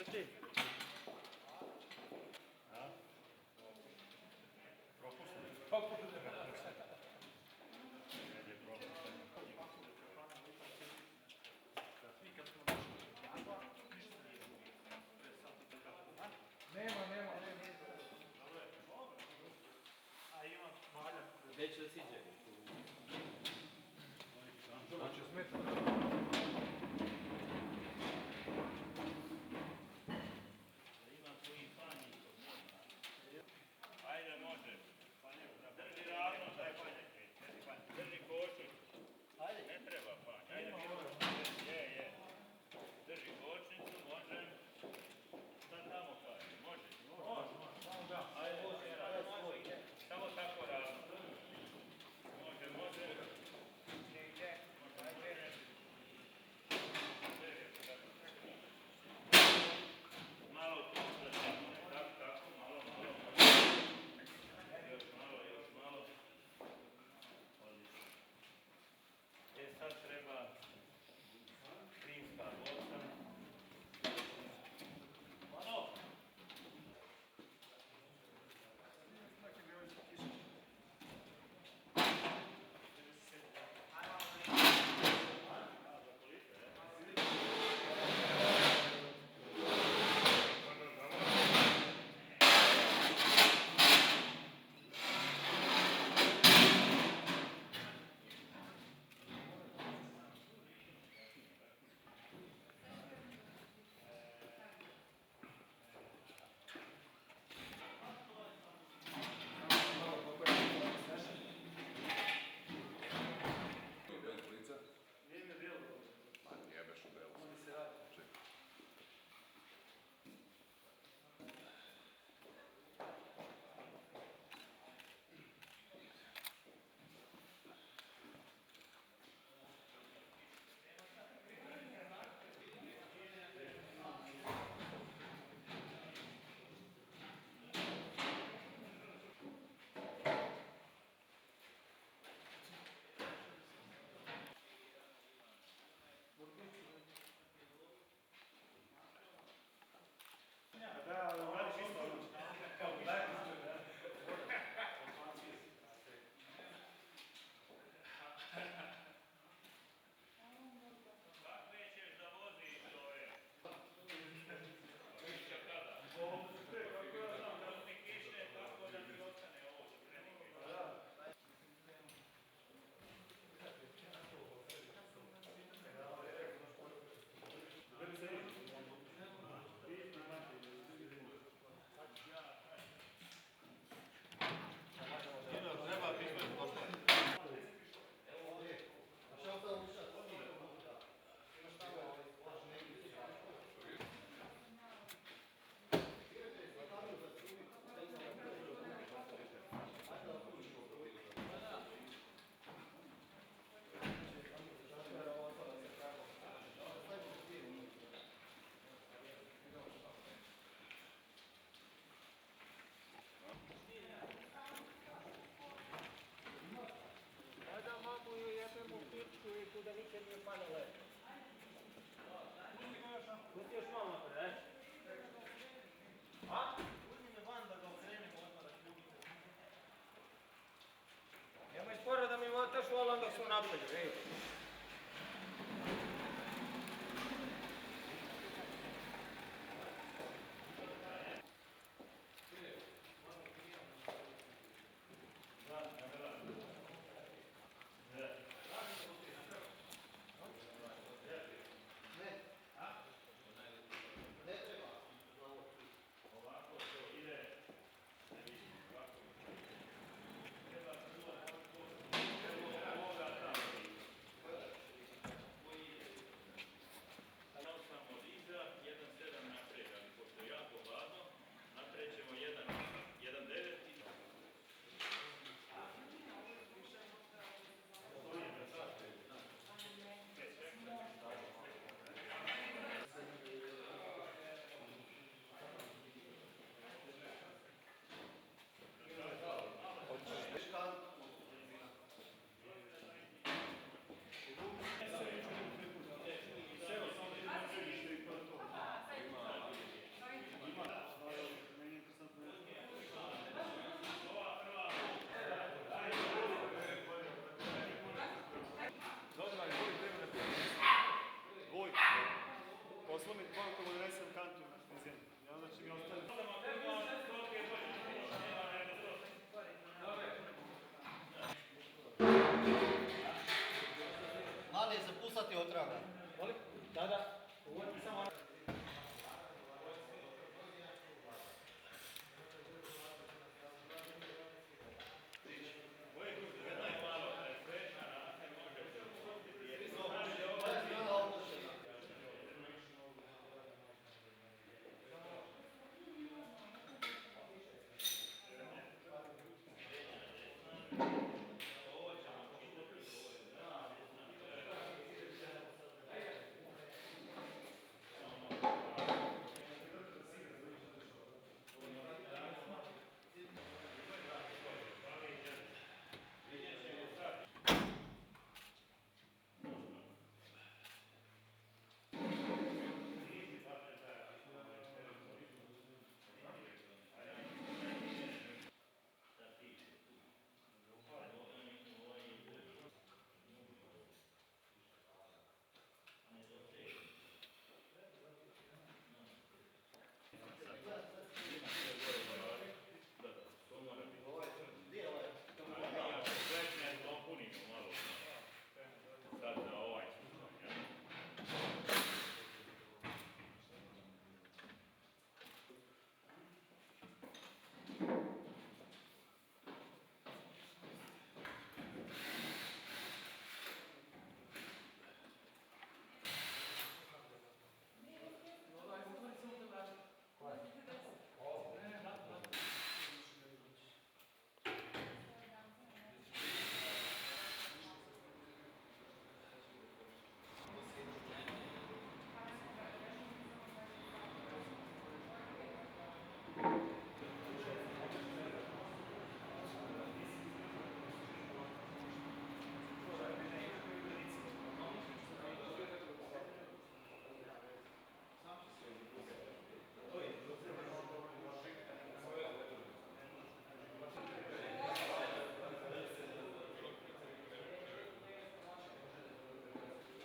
Vrti. Gdje će da siđe? Ajde, može. Drži ravno, daj panje. Drži koču. Ne treba panje. Ajde, je. Drži kočnicu, može. Šta tamo kaže? Može. Ajde, samo tako ravno. Može. Malo tu, tako, malo. Još malo. Sad treba krimska boca. Nemoj sporo da mi votaš volan da su napolju, ej. ti otraga. Molim? Da. Uvati samo...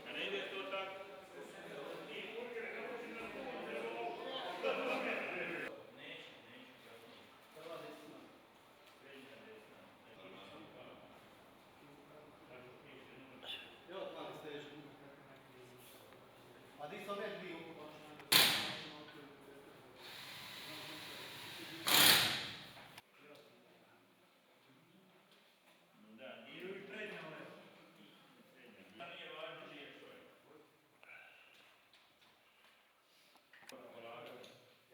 A ne ide to tako? Evo tamo steži. A di sam već bio? Da, idu i prednje ove. Da nije važno čije što je.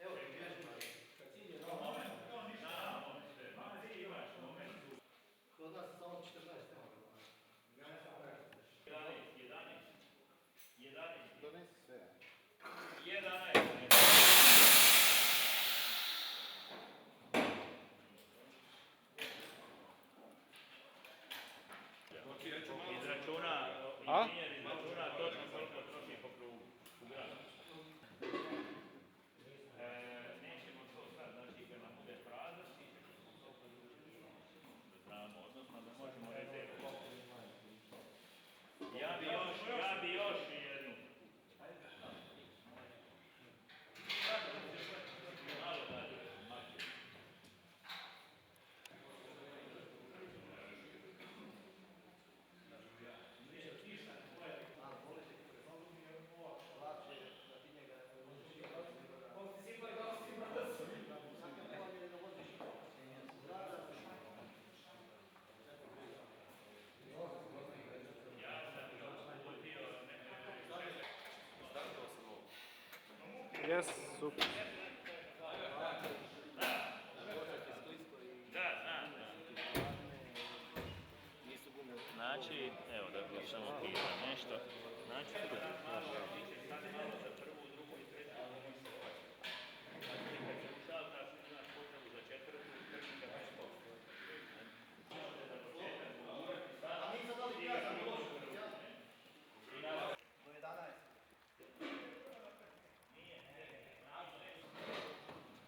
Evo ti bježi. Kod nas je samo 14. 11. Donesi sve. 11. Izračuna, inženjer izračuna točno koliko troši po krugu u gradu. Nećemo to sad, znači kad nam bude prazno, da znamo, odnosno da možemo rezervu. Ja bi još jednu. Malo dalje, manje. Jes, super. Da, znam. Znači, evo da bi samo pita nešto. Znači, ti ćeš stati malo za prvu, drugu i treću. Znači, kad se ušaltaš, imaš potrebu za četvrtu, treću kad ne skoči. A mi sad dali pjazan lošu. Do 11.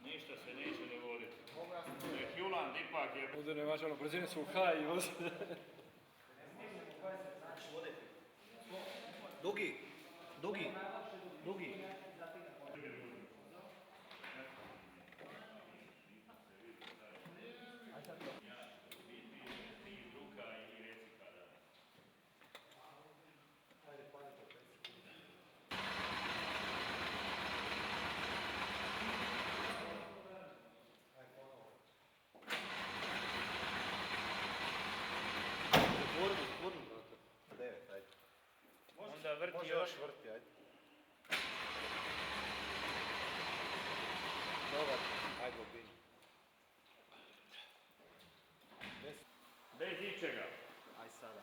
Ništa se neće dogoditi. Hjuland ipak je... Ovdje ne vaš, ono, brzine su u haj i vozi. Dugi. Dugi. Dugi. Ruka i reci kada. Ajde, Ajde, obini. Bez ičega. Aj sada.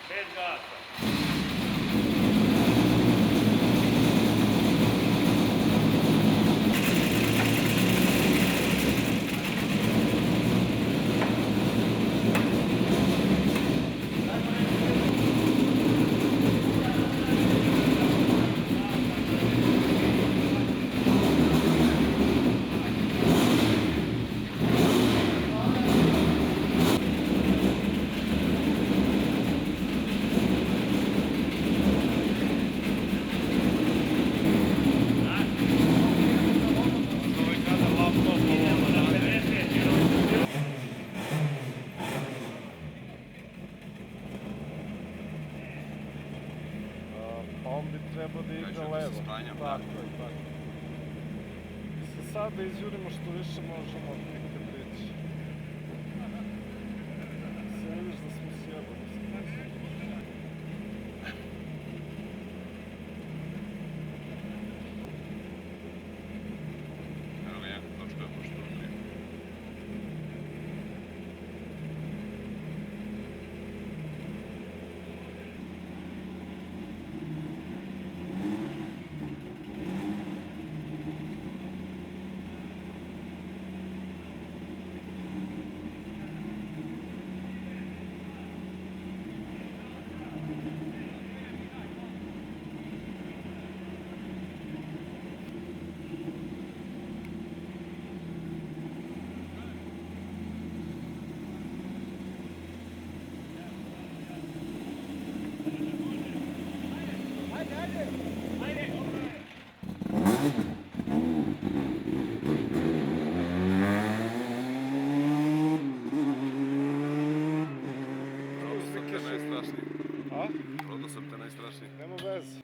Bez gasa. Idemo na 50 i Pa on bi trebao da ide Kažem da levo. se sklanjam, Tako je, tako. Mislim, sad da izjurimo što više možemo nikad reći. Se vidiš da smo sjebali se. Evo ga, jedna točka, pošto prije. Prodao sam te najstrašniji. A? Prodao sam te najstrašniji. Nema veze.